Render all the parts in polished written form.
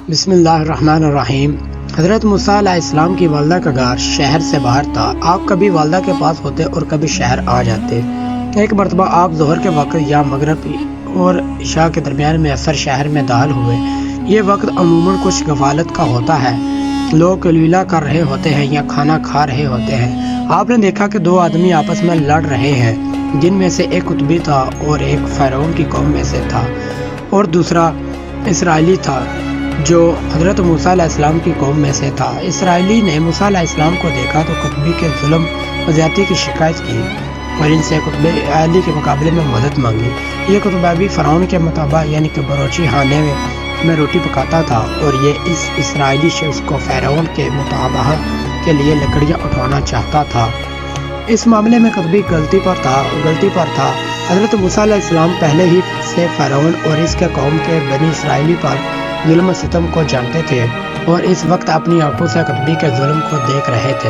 بسم اللہ الرحمن الرحیم۔ حضرت موسیٰ علیہ السلام کی والدہ کا گھر شہر سے باہر تھا۔ آپ کبھی والدہ کے پاس ہوتے اور کبھی شہر آ جاتے۔ ایک مرتبہ آپ ظہر کے وقت یا مغرب اور عشاء کے درمیان میں اثر شہر میں داخل ہوئے۔ یہ وقت عموماً کچھ غفلت کا ہوتا ہے، لوگ کلیلہ کر رہے ہوتے ہیں یا کھانا کھا رہے ہوتے ہیں۔ آپ نے دیکھا کہ دو آدمی آپس میں لڑ رہے ہیں، جن میں سے ایک قطبی تھا اور ایک فرعون کی قوم میں سے تھا، اور دوسرا اسرائیلی تھا جو حضرت موسیٰ علیہ السلام کی قوم میں سے تھا۔ اسرائیلی نے موسیٰ علیہ السلام کو دیکھا تو قطبی کے ظلم و زیادتی کی شکایت کی اور ان سے قطبی کے مقابلے میں مدد مانگی۔ یہ قطبی فرعون کے مطابق یعنی کہ بروچی خانے میں روٹی پکاتا تھا، اور یہ اس اسرائیلی شخص کو فرعون کے مطابق کے لیے لکڑیاں اٹھوانا چاہتا تھا۔ اس معاملے میں قطبی غلطی پر تھا۔ حضرت موسیٰ علیہ السلام پہلے ہی سے فرعون اور اس کے قوم کے بنی اسرائیلی پر ظلم و ستم کو جانتے تھے اور اس وقت اپنی آنکھوں سے قطبی کے ظلم کو دیکھ رہے تھے۔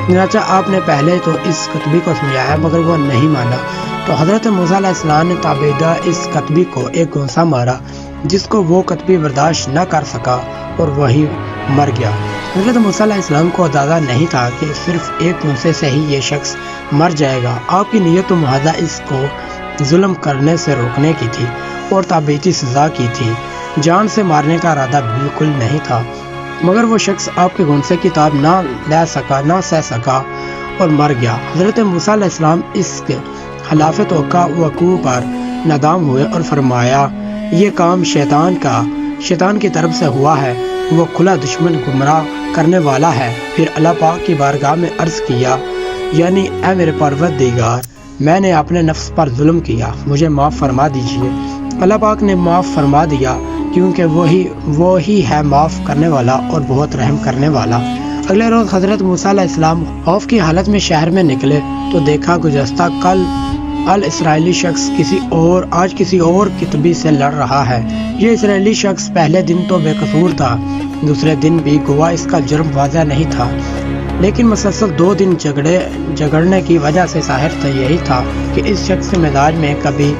چنانچہ آپ نے پہلے تو اس قطبی کو سمجھایا مگر وہ نہیں مانا، تو حضرت موسیٰ علیہ السلام نے تابیدہ اس قطبی کو ایک گونسا مارا، جس کو وہ قطبی برداشت نہ کر سکا اور وہی مر گیا۔ حضرت موسیٰ علیہ السلام کو اندازہ نہیں تھا کہ صرف ایک گونسے سے ہی یہ شخص مر جائے گا۔ آپ کی نیت تو محض اس کو ظلم کرنے سے روکنے کی تھی اور تابعیتی سزا کی تھی، جان سے مارنے کا ارادہ بالکل نہیں تھا، مگر وہ شخص آپ کے گونسے کی تاب نہ سہ سکا اور مر گیا۔ حضرت موسیٰ علیہ السلام اس کے خلاف توقع وقوع پر نادام ہوئے اور فرمایا، یہ کام شیطان کی طرف سے ہوا ہے، وہ کھلا دشمن گمراہ کرنے والا ہے۔ پھر اللہ پاک کی بارگاہ میں عرض کیا، یعنی اے میرے پروردگار، میں نے اپنے نفس پر ظلم کیا، مجھے معاف فرما دیجیے۔ اللہ پاک نے معاف فرما دیا، کیونکہ وہی ہے معاف کرنے والا اور بہت رحم کرنے والا۔ اگلے روز حضرت موسیٰ علیہ السلام خوف کی حالت میں شہر میں نکلے تو دیکھا گزشتہ کل اسرائیلی شخص آج کسی اور قطبی سے لڑ رہا ہے۔ یہ اسرائیلی شخص پہلے دن تو بے قصور تھا، دوسرے دن بھی گوا اس کا جرم واضح نہیں تھا، لیکن مسلسل 2 دن جھگڑنے کی وجہ سے ظاہر یہی تھا کہ اس شخص کے مزاج میں کبھی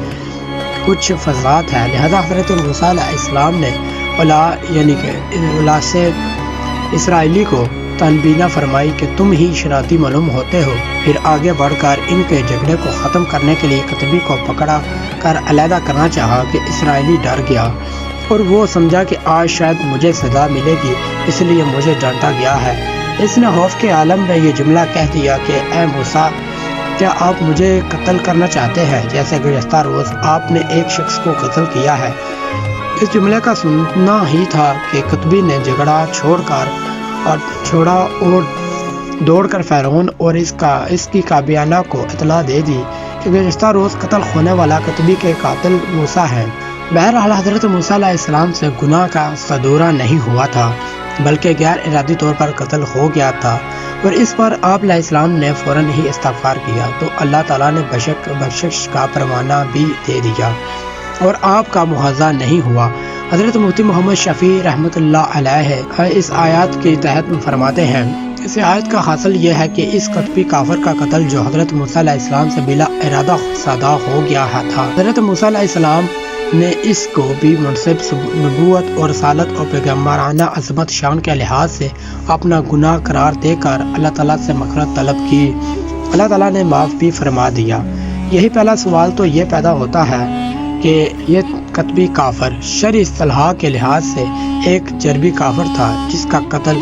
کچھ فضاحت ہے۔ لہذا حضرت موسیٰ علیہ السلام نے سے اسرائیلی کو تنبیہ فرمائی کہ تم ہی شرارتی معلوم ہوتے ہو۔ پھر آگے بڑھ کر ان کے جھگڑے کو ختم کرنے کے لیے قطبی کو پکڑا کر علیحدہ کرنا چاہا کہ اسرائیلی ڈر گیا اور وہ سمجھا کہ آج شاید مجھے سزا ملے گی، اس لیے مجھے ڈانٹا گیا ہے۔ اس نے خوف کے عالم میں یہ جملہ کہہ دیا کہ اے موسیٰ، کیا آپ مجھے قتل کرنا چاہتے ہیں جیسے گزشتہ روز آپ نے ایک شخص کو قتل کیا ہے؟ اس جملے کا سننا ہی تھا کہ قطبی نے جھگڑا چھوڑا اور دوڑ کر فرعون اور اس کی کابینہ کو اطلاع دے دی کہ گزشتہ روز قتل ہونے والا قطبی کے قاتل موسیٰ ہے۔ بہرحال حضرت موسیٰ علیہ السلام سے گناہ کا صدورہ نہیں ہوا تھا، بلکہ غیر ارادی طور پر قتل ہو گیا تھا، اور اس پر آپ علیہ السلام نے فوراً ہی استغفار کیا تو اللہ تعالیٰ نے بخشش کا پروانہ بھی دے دیا اور آپ کا مواخذہ نہیں ہوا۔ حضرت مفتی محمد شفیع رحمۃ اللہ علیہ اس آیات کے تحت فرماتے ہیں، اس آیت کا حاصل یہ ہے کہ اس قطبی کافر کا قتل جو حضرت موسیٰ علیہ السلام سے بلا ارادہ صادر ہو گیا تھا، حضرت موسیٰ علیہ السلام نے اس کو بھی منصب نبوت اور رسالت اور پیغمبرانہ عظمت شان کے لحاظ سے اپنا گناہ قرار دے کر اللہ تعالیٰ سے مغفرت طلب کی۔ اللہ تعالیٰ نے معاف بھی فرما دیا۔ یہی پہلا سوال تو یہ پیدا ہوتا ہے کہ یہ قطبی کافر شرعی اصطلاح کے لحاظ سے ایک جربی کافر تھا، جس کا قتل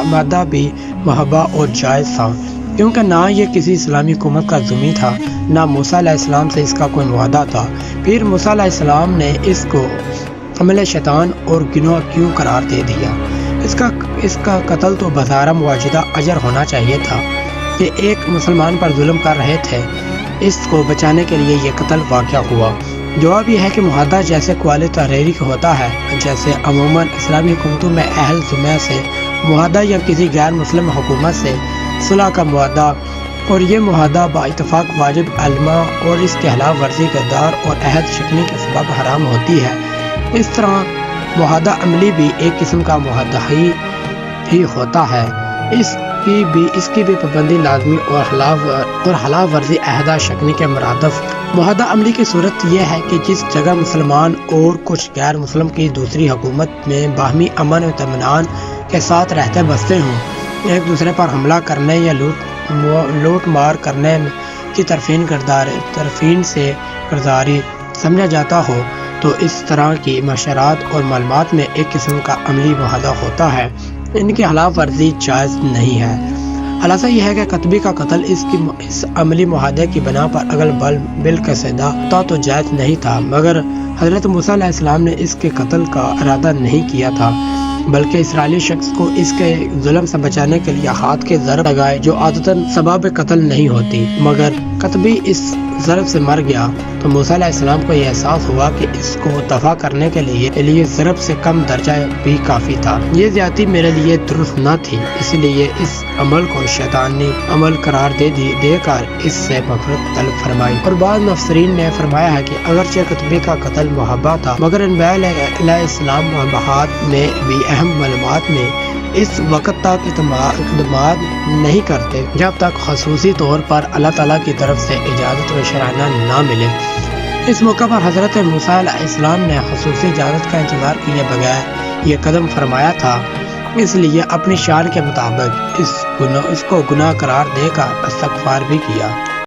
مادہ بھی محبہ اور جائز تھا، کیونکہ نہ یہ کسی اسلامی حکومت کا ضمیع تھا، نہ موسیٰ علیہ السلام سے اس کا کوئی معاہدہ تھا۔ پھر موسیٰ علیہ السلام نے اس کو عمل شیطان اور گناہ کیوں قرار دے دیا؟ اس کا قتل تو بظاہر واجدہ اجر ہونا چاہیے تھا کہ ایک مسلمان پر ظلم کر رہے تھے، اس کو بچانے کے لیے یہ قتل واقع ہوا۔ جواب یہ ہے کہ معاہدہ جیسے قوال تحریری ہوتا ہے، جیسے عموماً اسلامی حکومتوں میں اہل ذمہ سے معاہدہ یا کسی غیر مسلم حکومت سے صلح کا معاہدہ، اور یہ معاہدہ با اتفاق واجب علما اور اس کے خلاف ورزی غدار اور عہد شکنی کے سبب حرام ہوتی ہے، اس طرح معاہدہ عملی بھی ایک قسم کا معاہدہ ہی ہوتا ہے۔ اس کی بھی پابندی لازمی اور خلاف ورزی عہدہ شکنی کے مرادف معاہدہ عملی کی صورت یہ ہے کہ جس جگہ مسلمان اور کچھ غیر مسلم کی دوسری حکومت میں باہمی امن و اطمینان کے ساتھ رہتے بستے ہوں، ایک دوسرے پر حملہ کرنے یا لوٹ مار کرنے کی ترفین سے کرداری سمجھا جاتا ہو تو اس طرح کی مشورات اور معلومات میں ایک قسم کا عملی معاہدہ ہوتا ہے۔ ان کی خلاف ورزی جائز نہیں ہے۔ خلاصہ یہ ہے کہ کتبی کا قتل اس عملی معاہدے کی بنا پر اگر بالقاعدہ تو جائز نہیں تھا، مگر حضرت موسیٰ علیہ السلام نے اس کے قتل کا ارادہ نہیں کیا تھا، بلکہ اسرائیلی شخص کو اس کے ظلم سے بچانے کے لیے ہاتھ کے ضرب لگائے جو عادتاً سبب قتل نہیں ہوتی، مگر کتبی اس ضرب سے مر گیا تو موسیٰ علیہ السلام کو یہ احساس ہوا کہ اس کو دفع کرنے کے لیے ضرب سے کم درجہ بھی کافی تھا۔ یہ زیادتی میرے لیے درست نہ تھی، اس لیے اس عمل کو شیطانی عمل قرار دے کر اس سے مغفرت طلب فرمائی۔ اور بعض مفسرین نے فرمایا ہے کہ اگرچہ کتبی کا قتل محبہ تھا، مگر انبیاء علیہ السلام محبات میں بھی اہم معلومات میں اس وقت تک اقدامات نہیں کرتے جب تک خصوصی طور پر اللہ تعالیٰ کی طرف سے اجازت و اشارہ نہ ملے۔ اس موقع پر حضرت موسیٰ علیہ السلام نے خصوصی اجازت کا انتظار کیے بغیر یہ قدم فرمایا تھا، اس لیے اپنی شان کے مطابق اس کو گناہ قرار دے کر استغفار بھی کیا۔